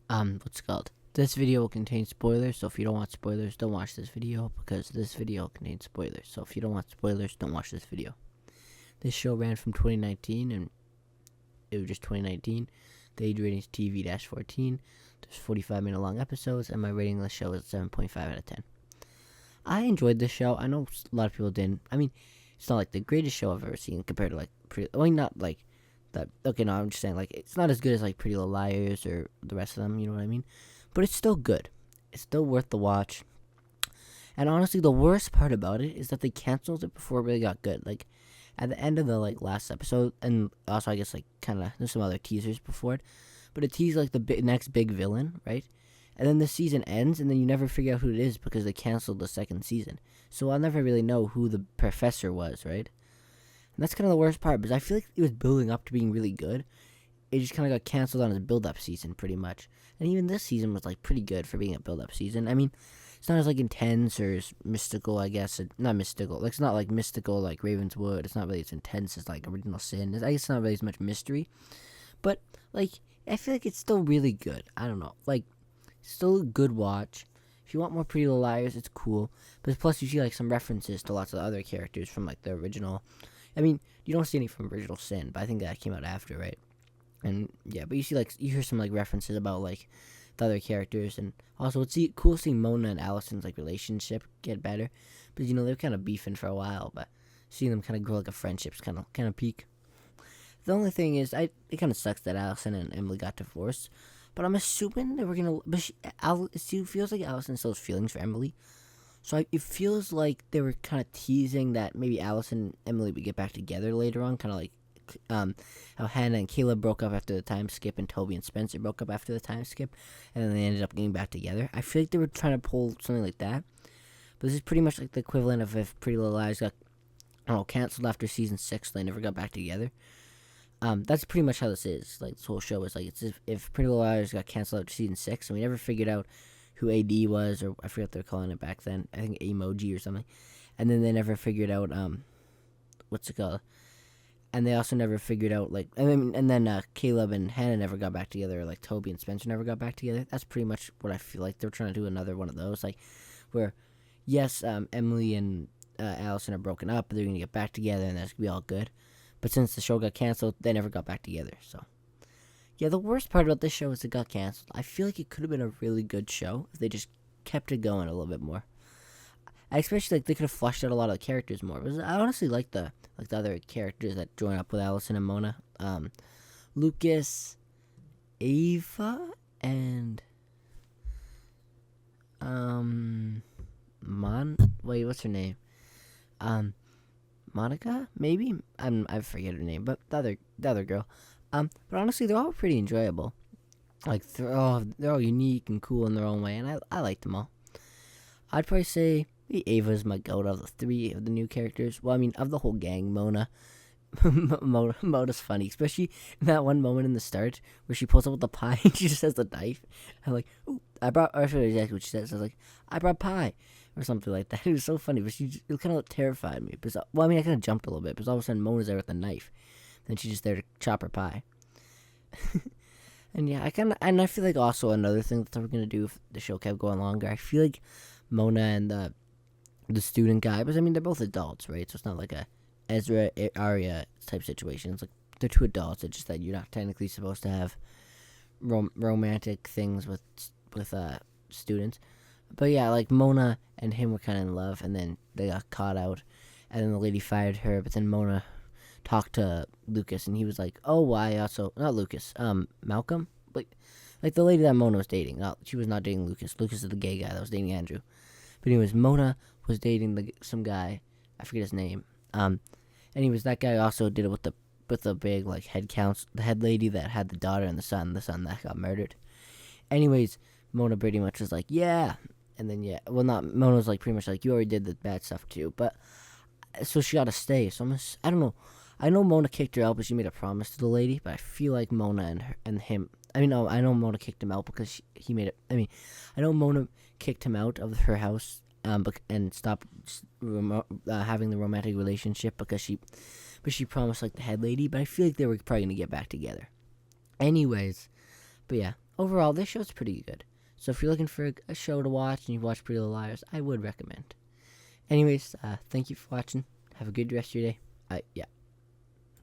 What's it called? This video will contain spoilers, so if you don't want spoilers, don't watch this video, because this video contains spoilers. So if you don't want spoilers, don't watch this video. This show ran from 2019, and it was just 2019. The age rating is TV-14. There's 45-minute long episodes, and my rating of the show is 7.5 out of 10. I enjoyed this show. I know a lot of people didn't. I mean, it's not like the greatest show I've ever seen compared to not like that. Okay, no, I'm just saying like it's not as good as like Pretty Little Liars or the rest of them. You know what I mean? But it's still good. It's still worth the watch. And honestly, the worst part about it is that they canceled it before it really got good. Like at the end of the last episode, and also I guess kind of there's some other teasers before it, but it teased like the next big villain, right? And then the season ends, and then you never figure out who it is because they canceled the second season. So I'll never really know who the professor was, right? And that's kind of the worst part, because I feel like it was building up to being really good. It just kind of got canceled on its build-up season, pretty much. And even this season was pretty good for being a build-up season. I mean, it's not as intense or as mystical, I guess. Not mystical. It's not mystical like Ravenswood. It's not really as intense as Original Sin. I guess it's not really as much mystery. But I feel like it's still really good. I don't know. Still a good watch. If you want more Pretty Little Liars, it's cool. But plus, you see some references to lots of other characters from the original. I mean, you don't see any from Original Sin, but I think that came out after, right? And yeah, but you see you hear some references about the other characters, and also it's cool seeing Mona and Allison's relationship get better, because they're kind of beefing for a while, but seeing them kind of grow a friendship's kind of peak. The only thing is, it kind of sucks that Allison and Emily got divorced. But I'm assuming they were gonna. But she feels like Allison still has feelings for Emily, so it feels like they were kind of teasing that maybe Allison and Emily would get back together later on, kind of how Hannah and Caleb broke up after the time skip, and Toby and Spencer broke up after the time skip, and then they ended up getting back together. I feel like they were trying to pull something like that, but this is pretty much the equivalent of if Pretty Little Lies got canceled after season 6, they never got back together. That's pretty much how this is. This whole show is it's if Pretty Little Liars got canceled after season 6, and we never figured out who AD was, or I forget what they're calling it back then. I think emoji or something. And then they never figured out what's it called? And they also never figured out and then Caleb and Hannah never got back together, or Toby and Spencer never got back together. That's pretty much what I feel like they're trying to do, another one of those, where yes, Emily and Allison are broken up, but they're gonna get back together, and that's gonna be all good. But since the show got canceled, they never got back together. So, yeah, the worst part about this show is it got canceled. I feel like it could have been a really good show if they just kept it going a little bit more. I especially they could have fleshed out a lot of the characters more. Because I honestly like the other characters that join up with Allison and Mona. Lucas, Ava, and wait, what's her name? Monica, maybe? I forget her name, but the other girl. But honestly, they're all pretty enjoyable. They're all unique and cool in their own way, and I like them all. I'd probably say Ava's my goat of the 3 of the new characters. Well, I mean, of the whole gang, Mona. Mona's funny, especially in that one moment in the start where she pulls up with the pie and she just has the knife. I'm ooh, I forget exactly what she says. I was I brought pie. Or something like that. It was so funny, but it kind of terrified me. Because, I kind of jumped a little bit, because all of a sudden Mona's there with the knife. Then she's just there to chop her pie. And yeah, I feel like also another thing that they were going to do if the show kept going longer, I feel like Mona and the student guy, because they're both adults, right? So it's not a Ezra, Arya type situation. It's they're 2 adults. It's just that you're not technically supposed to have romantic things with students. But yeah, Mona and him were kind of in love, and then they got caught out, and then the lady fired her, but then Mona talked to Lucas, and he was oh, I also, not Lucas, Malcolm? The lady that Mona was dating. She was not dating Lucas. Lucas is the gay guy that was dating Andrew. But anyways, Mona was dating some guy, I forget his name, anyways, that guy also did it with the big, head counts, the head lady that had the daughter and the son that got murdered. Anyways, Mona pretty much was yeah. And then, yeah, well, not, Mona was pretty much you already did the bad stuff too, but, so she got to stay, so I don't know, I know Mona kicked her out, but she made a promise to the lady, but I feel like Mona and him, I know Mona kicked him out because he made it, I know Mona kicked him out of her house, and stopped having the romantic relationship because she promised the head lady, but I feel like they were probably going to get back together. Anyways, but yeah, overall, this show's pretty good. So if you're looking for a show to watch and you've watched Pretty Little Liars, I would recommend. Anyways, thank you for watching. Have a good rest of your day. Yeah.